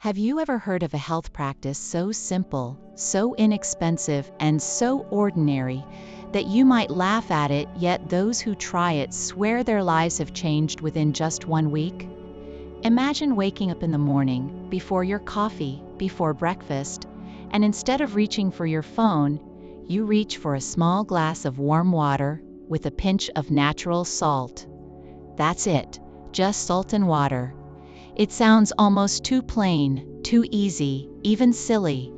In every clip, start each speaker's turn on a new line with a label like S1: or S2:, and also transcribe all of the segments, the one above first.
S1: Have you ever heard of a health practice so simple, so inexpensive, and so ordinary that you might laugh at it, yet those who try it swear their lives have changed within just 1 week? Imagine waking up in the morning, before your coffee, before breakfast, and instead of reaching for your phone, you reach for a small glass of warm water with a pinch of natural salt. That's it, just salt and water. It sounds almost too plain, too easy, even silly.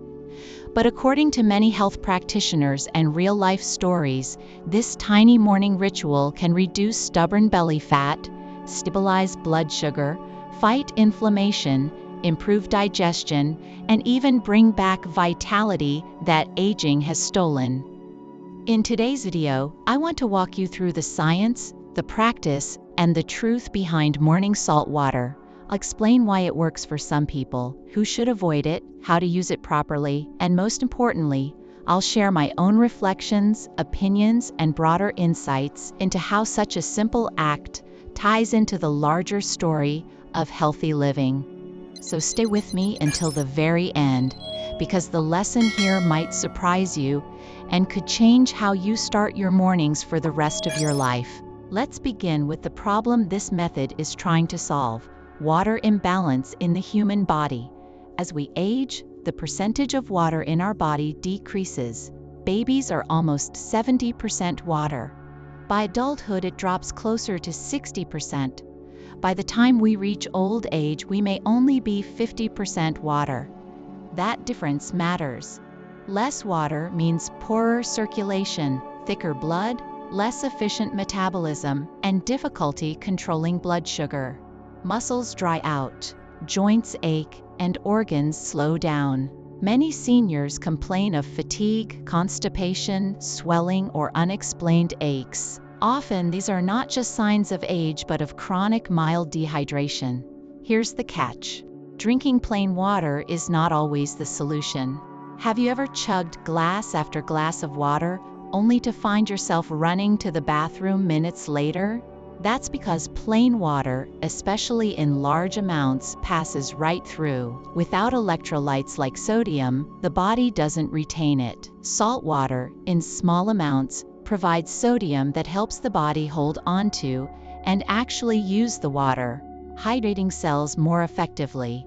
S1: But according to many health practitioners and real-life stories, this tiny morning ritual can reduce stubborn belly fat, stabilize blood sugar, fight inflammation, improve digestion, and even bring back vitality that aging has stolen. In today's video, I want to walk you through the science, the practice, and the truth behind morning salt water. I'll explain why it works for some people, who should avoid it, how to use it properly, and most importantly, I'll share my own reflections, opinions, and broader insights into how such a simple act ties into the larger story of healthy living. So stay with me until the very end, because the lesson here might surprise you and could change how you start your mornings for the rest of your life. Let's begin with the problem this method is trying to solve: water imbalance in the human body. As we age, the percentage of water in our body decreases. Babies are almost 70% water. By adulthood, it drops closer to 60%. By the time we reach old age, we may only be 50% water. That difference matters. Less water means poorer circulation, thicker blood, less efficient metabolism, and difficulty controlling blood sugar. Muscles dry out, joints ache, and organs slow down. Many seniors complain of fatigue, constipation, swelling, or unexplained aches. Often these are not just signs of age but of chronic mild dehydration. Here's the catch: drinking plain water is not always the solution. Have you ever chugged glass after glass of water only to find yourself running to the bathroom minutes later? That's because plain water, especially in large amounts, passes right through. Without electrolytes like sodium, the body doesn't retain it. Salt water, in small amounts, provides sodium that helps the body hold onto and actually use the water, hydrating cells more effectively.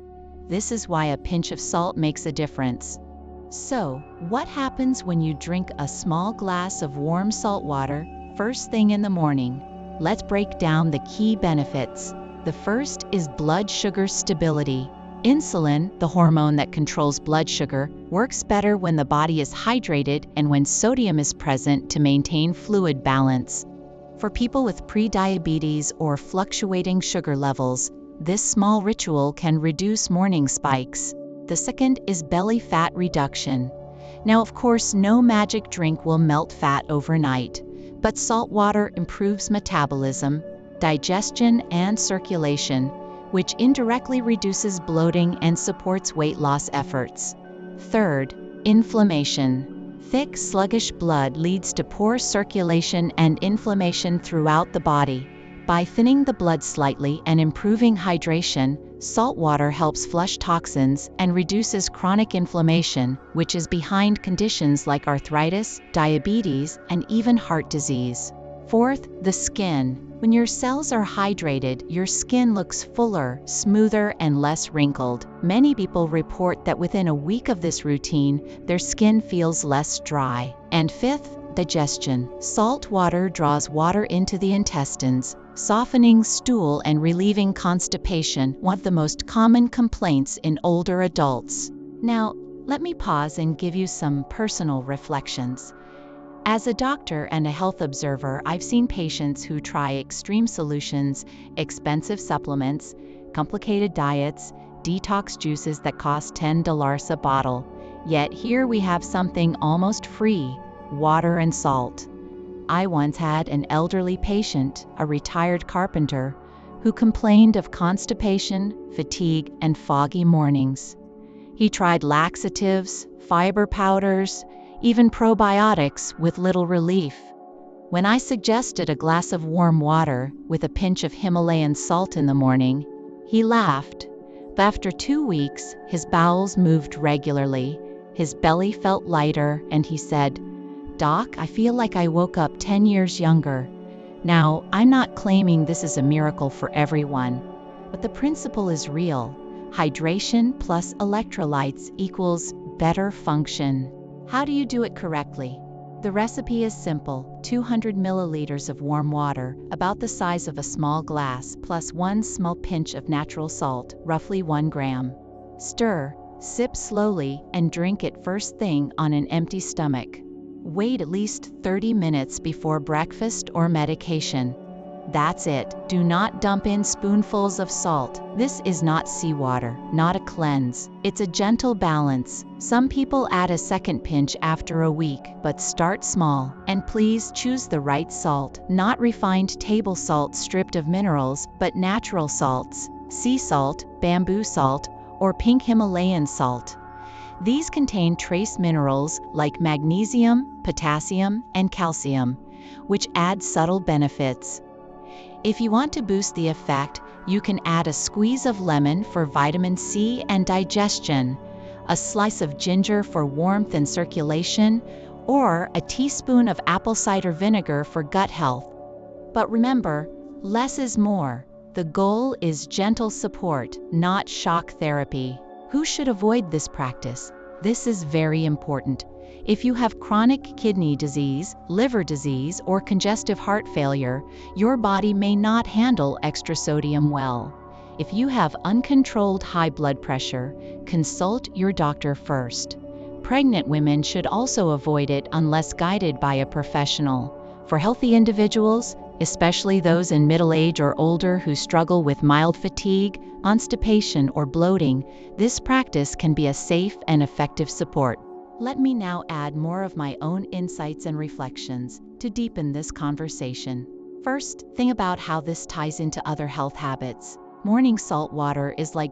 S1: This is why a pinch of salt makes a difference. So, what happens when you drink a small glass of warm salt water first thing in the morning? Let's break down the key benefits. The first is blood sugar stability. Insulin, the hormone that controls blood sugar, works better when the body is hydrated and when sodium is present to maintain fluid balance. For people with prediabetes or fluctuating sugar levels, this small ritual can reduce morning spikes. The second is belly fat reduction. Now, of course, no magic drink will melt fat overnight, but salt water improves metabolism, digestion, and circulation, which indirectly reduces bloating and supports weight loss efforts. Third, inflammation. Thick, sluggish blood leads to poor circulation and inflammation throughout the body. By thinning the blood slightly and improving hydration, salt water helps flush toxins and reduces chronic inflammation, which is behind conditions like arthritis, diabetes, and even heart disease. Fourth, the skin. When your cells are hydrated, your skin looks fuller, smoother, and less wrinkled. Many people report that within a week of this routine, their skin feels less dry. And fifth, digestion. Salt water draws water into the intestines, softening stool and relieving constipation, one of the most common complaints in older adults. Now, let me pause and give you some personal reflections. As a doctor and a health observer, I've seen patients who try extreme solutions, expensive supplements, complicated diets, detox juices that cost $10 a bottle. Yet here we have something almost free: water and salt. I once had an elderly patient, a retired carpenter, who complained of constipation, fatigue, and foggy mornings. He tried laxatives, fiber powders, even probiotics with little relief. When I suggested a glass of warm water with a pinch of Himalayan salt in the morning, he laughed, After 2 weeks, his bowels moved regularly, his belly felt lighter, and he said, "Doc, I feel like I woke up 10 years younger." Now, I'm not claiming this is a miracle for everyone, but the principle is real. Hydration plus electrolytes equals better function. How do you do it correctly? The recipe is simple: 200 milliliters of warm water, about the size of a small glass, plus 1 small pinch of natural salt, roughly 1 gram. Stir, sip slowly, and drink it first thing on an empty stomach. Wait at least 30 minutes before breakfast or medication. That's it. Do not dump in spoonfuls of salt. This is not seawater, not a cleanse. It's a gentle balance. Some people add a second pinch after a week, but start small. And please choose the right salt, not refined table salt stripped of minerals, but natural salts, sea salt, bamboo salt, or pink Himalayan salt. These contain trace minerals like magnesium, potassium, and calcium, which add subtle benefits. If you want to boost the effect, you can add a squeeze of lemon for vitamin C and digestion, a slice of ginger for warmth and circulation, or a teaspoon of apple cider vinegar for gut health. But remember, less is more. The goal is gentle support, not shock therapy. Who should avoid this practice? This is very important. If you have chronic kidney disease, liver disease, or congestive heart failure, your body may not handle extra sodium well. If you have uncontrolled high blood pressure, consult your doctor first. Pregnant women should also avoid it unless guided by a professional. For healthy individuals, especially those in middle age or older who struggle with mild fatigue, constipation, or bloating, this practice can be a safe and effective support. Let me now add more of my own insights and reflections to deepen this conversation. First, think about how this ties into other health habits. Morning salt water is like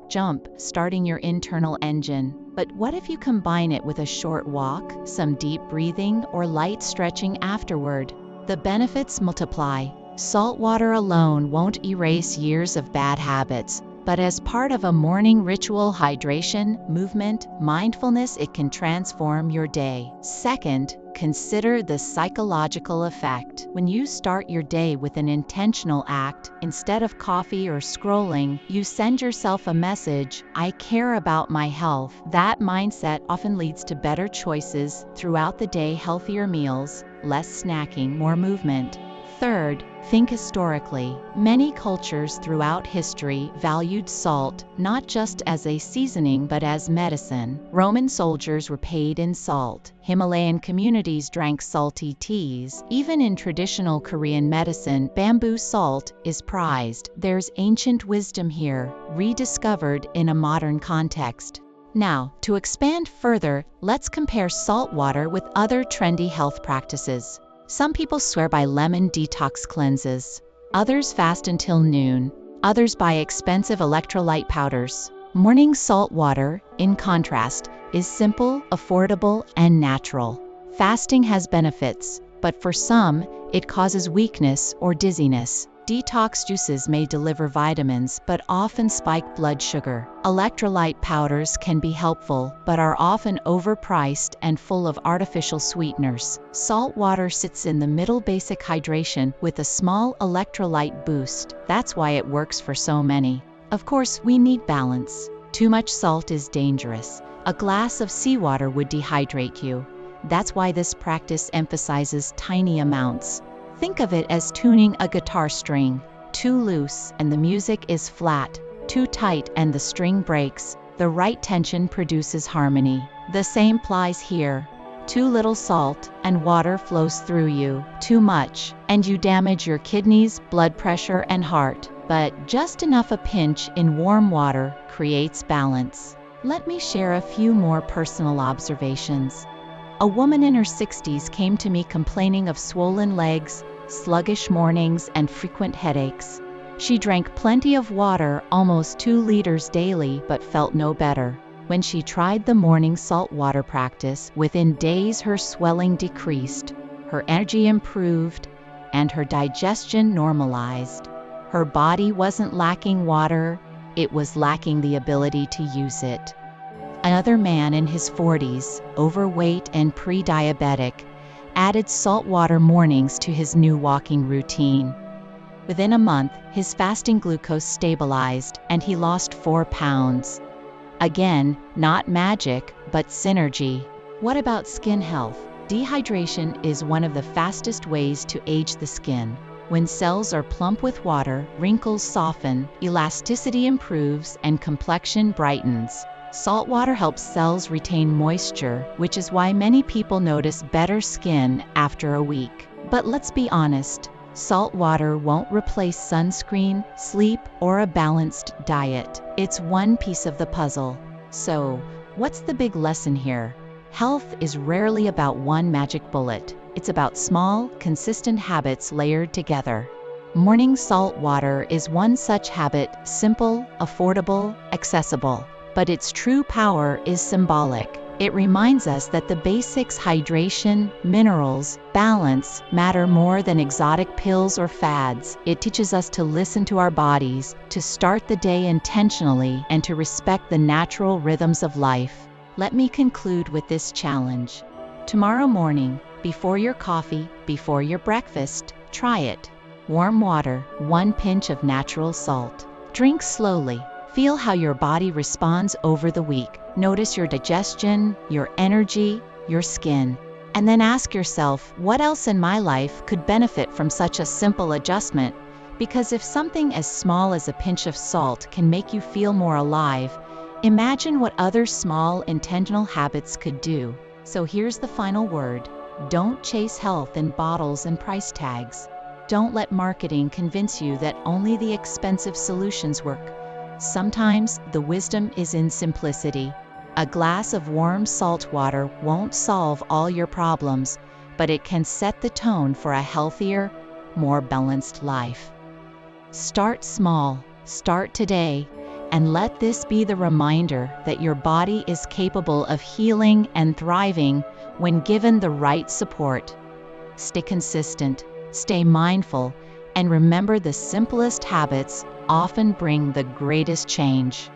S1: starting your internal engine. But what if you combine it with a short walk, some deep breathing, or light stretching afterward? The benefits multiply. Salt water alone won't erase years of bad habits, but as part of a morning ritual, hydration, movement, mindfulness, it can transform your day. Second, consider the psychological effect. When you start your day with an intentional act, instead of coffee or scrolling, you send yourself a message: I care about my health. That mindset often leads to better choices throughout the day: healthier meals, less snacking, more movement. Third, think historically. Many cultures throughout history valued salt not just as a seasoning but as medicine. Roman soldiers were paid in salt. Himalayan communities drank salty teas. Even in traditional Korean medicine, bamboo salt is prized. There's ancient wisdom here, rediscovered in a modern context. Now, to expand further, let's compare salt water with other trendy health practices. Some people swear by lemon detox cleanses. Others fast until noon. Others buy expensive electrolyte powders. Morning salt water, in contrast, is simple, affordable, and natural. Fasting has benefits, but for some, it causes weakness or dizziness. Detox juices may deliver vitamins but often spike blood sugar. Electrolyte powders can be helpful but are often overpriced and full of artificial sweeteners. Salt water sits in the middle, basic hydration with a small electrolyte boost. That's why it works for so many. Of course, we need balance. Too much salt is dangerous. A glass of seawater would dehydrate you. That's why this practice emphasizes tiny amounts. Think of it as tuning a guitar string. Too loose and the music is flat. Too tight and the string breaks. The right tension produces harmony. The same applies here. Too little salt and water flows through you. Too much and you damage your kidneys, blood pressure, and heart. But just enough, a pinch in warm water, creates balance. Let me share a few more personal observations. A woman in her 60s came to me complaining of swollen legs, sluggish mornings, and frequent headaches. She drank plenty of water, almost 2 liters daily, but felt no better. When she tried the morning salt water practice, within days her swelling decreased, her energy improved, and her digestion normalized. Her body wasn't lacking water, it was lacking the ability to use it. Another man in his 40s, overweight and pre-diabetic, added saltwater mornings to his new walking routine. Within a month, his fasting glucose stabilized and he lost 4 pounds. Again, not magic, but synergy. What about skin health? Dehydration is one of the fastest ways to age the skin. When cells are plump with water, wrinkles soften, elasticity improves, and complexion brightens. Salt water helps cells retain moisture, which is why many people notice better skin after a week. But let's be honest, salt water won't replace sunscreen, sleep, or a balanced diet. It's one piece of the puzzle. So, what's the big lesson here? Health is rarely about one magic bullet. It's about small, consistent habits layered together. Morning salt water is one such habit, simple, affordable, accessible. But its true power is symbolic. It reminds us that the basics, hydration, minerals, balance, matter more than exotic pills or fads. It teaches us to listen to our bodies, to start the day intentionally, and to respect the natural rhythms of life. Let me conclude with this challenge. Tomorrow morning, before your coffee, before your breakfast, try it. Warm water, 1 pinch of natural salt. Drink slowly. Feel how your body responds over the week. Notice your digestion, your energy, your skin. And then ask yourself, what else in my life could benefit from such a simple adjustment? Because if something as small as a pinch of salt can make you feel more alive, imagine what other small, intentional habits could do. So here's the final word. Don't chase health in bottles and price tags. Don't let marketing convince you that only the expensive solutions work. Sometimes the wisdom is in simplicity. A glass of warm salt water won't solve all your problems, but it can set the tone for a healthier, more balanced life. Start small, start today, and let this be the reminder that your body is capable of healing and thriving when given the right support. Stay consistent, stay mindful, and remember the simplest habits often bring the greatest change.